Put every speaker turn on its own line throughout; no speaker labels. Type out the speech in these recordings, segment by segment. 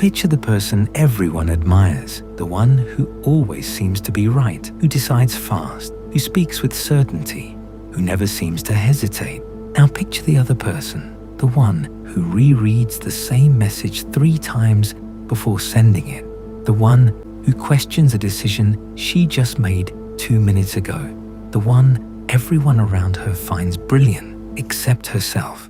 Picture the person everyone admires, the one who always seems to be right, who decides fast, who speaks with certainty, who never seems to hesitate. Now picture the other person, the one who rereads the same message 3 times before sending it, the one who questions a decision she just made 2 minutes ago, the one everyone around her finds brilliant except herself.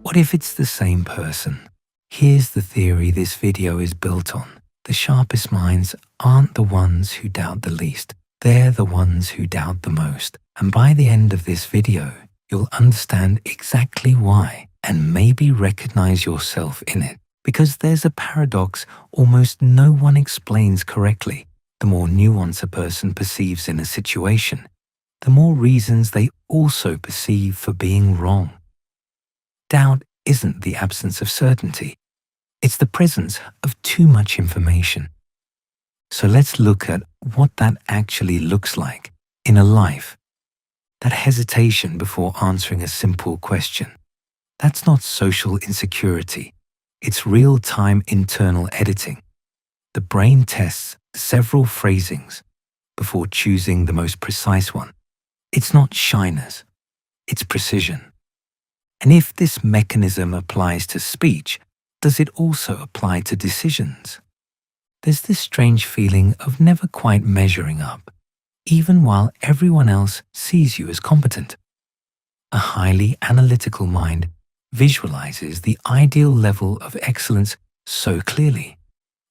What if it's the same person? Here's the theory this video is built on. The sharpest minds aren't the ones who doubt the least. They're the ones who doubt the most. And by the end of this video, you'll understand exactly why and maybe recognize yourself in it. Because there's a paradox almost no one explains correctly. The more nuance a person perceives in a situation, the more reasons they also perceive for being wrong. Doubt isn't the absence of certainty. It's the presence of too much information. So let's look at what that actually looks like in a life. That hesitation before answering a simple question. That's not social insecurity. It's real-time internal editing. The brain tests several phrasings before choosing the most precise one. It's not shyness. It's precision. And if this mechanism applies to speech, does it also apply to decisions? There's this strange feeling of never quite measuring up, even while everyone else sees you as competent. A highly analytical mind visualizes the ideal level of excellence so clearly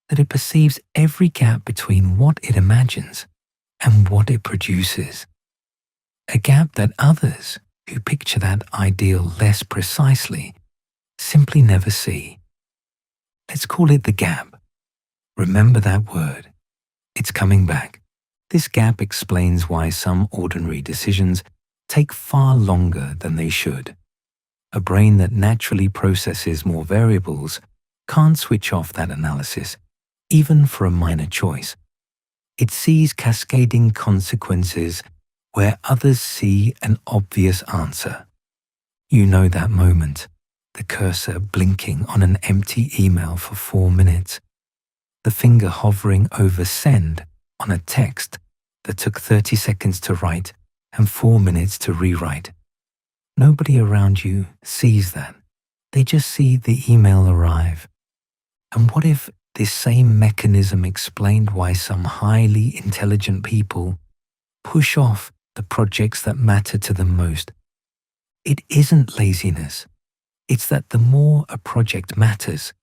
that it perceives every gap between what it imagines and what it produces. A gap that others who picture that ideal less precisely simply never see. Let's call it the gap. Remember that word. It's coming back. This gap explains why some ordinary decisions take far longer than they should. A brain that naturally processes more variables can't switch off that analysis, even for a minor choice. It sees cascading consequences where others see an obvious answer. You know that moment, the cursor blinking on an empty email for 4 minutes, the finger hovering over send on a text that took 30 seconds to write and 4 minutes to rewrite. Nobody around you sees that. They just see the email arrive. And what if this same mechanism explained why some highly intelligent people push off the projects that matter to them most? It isn't laziness. It's that the more a project matters,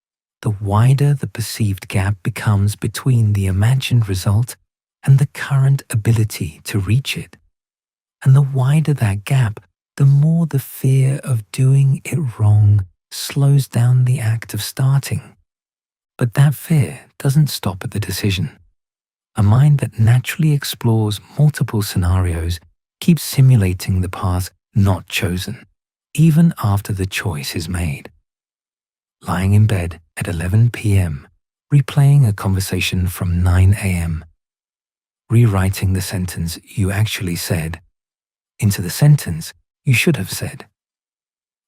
the wider the perceived gap becomes between the imagined result and the current ability to reach it. And the wider that gap, the more the fear of doing it wrong slows down the act of starting. But that fear doesn't stop at the decision. A mind that naturally explores multiple scenarios keeps simulating the path not chosen, even after the choice is made. Lying in bed at 11 p.m., replaying a conversation from 9 a.m., rewriting the sentence you actually said into the sentence you should have said.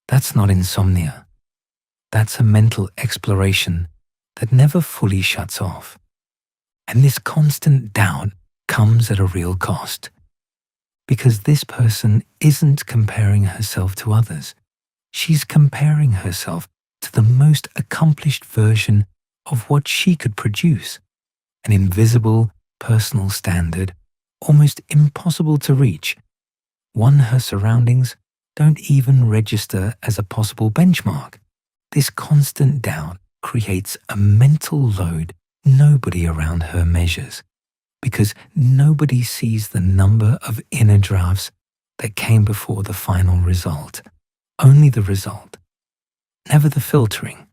That's not insomnia. That's a mental exploration that never fully shuts off. And this constant doubt comes at a real cost. Because this person isn't comparing herself to others. She's comparing herself to the most accomplished version of what she could produce. An invisible, personal standard, almost impossible to reach. One her surroundings don't even register as a possible benchmark. This constant doubt creates a mental load nobody around her measures, because nobody sees the number of inner drafts that came before the final result. Only the result, never the filtering,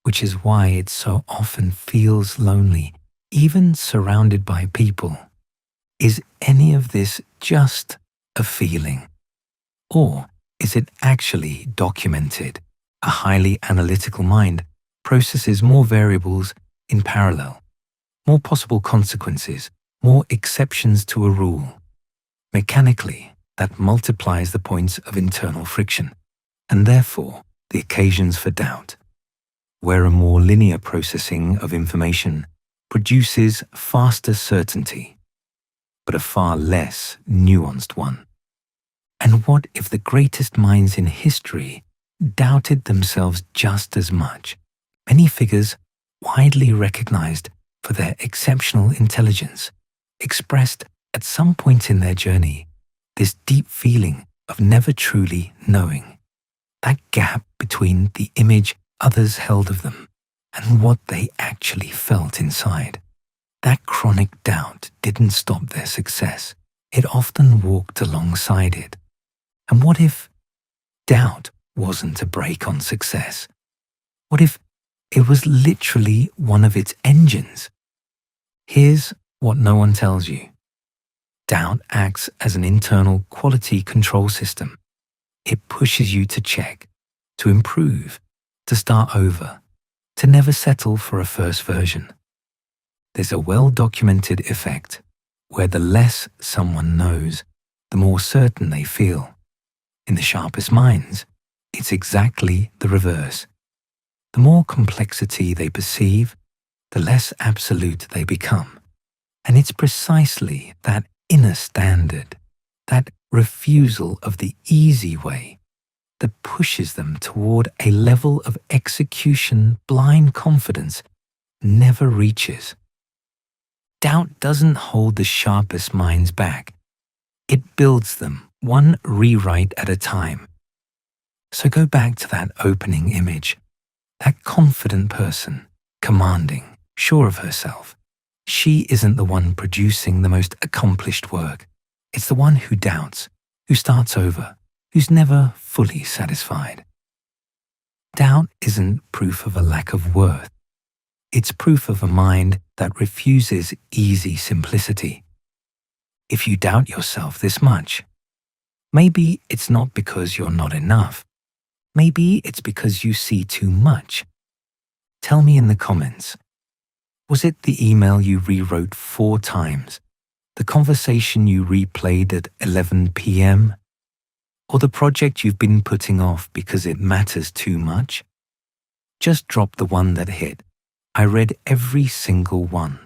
which is why it so often feels lonely, even surrounded by people. Is any of this just a feeling? Or is it actually documented? A highly analytical mind processes more variables in parallel, more possible consequences, more exceptions to a rule. Mechanically, that multiplies the points of internal friction, and therefore the occasions for doubt. where a more linear processing of information produces faster certainty, but a far less nuanced one. And what if the greatest minds in history doubted themselves just as much? Many figures widely recognized for their exceptional intelligence expressed at some point in their journey this deep feeling of never truly knowing. That gap between the image others held of them and what they actually felt inside. That chronic doubt didn't stop their success. It often walked alongside it. And what if doubt wasn't a brake on success? What if it was literally one of its engines? Here's what no one tells you. Doubt acts as an internal quality control system. It pushes you to check, to improve, to start over, to never settle for a first version. There's a well-documented effect where the less someone knows, the more certain they feel. In the sharpest minds, it's exactly the reverse. The more complexity they perceive, the less absolute they become. And it's precisely that inner standard, that refusal of the easy way, that pushes them toward a level of execution blind confidence never reaches. Doubt doesn't hold the sharpest minds back. It builds them, one rewrite at a time. So go back to that opening image, that confident person, commanding, sure of herself. She isn't the one producing the most accomplished work. It's the one who doubts, who starts over, who's never fully satisfied. Doubt isn't proof of a lack of worth. It's proof of a mind that refuses easy simplicity. If you doubt yourself this much, maybe it's not because you're not enough. Maybe it's because you see too much. Tell me in the comments. Was it the email you rewrote 4 times? The conversation you replayed at 11 p.m.? Or the project you've been putting off because it matters too much? Just drop the one that hit. I read every single one.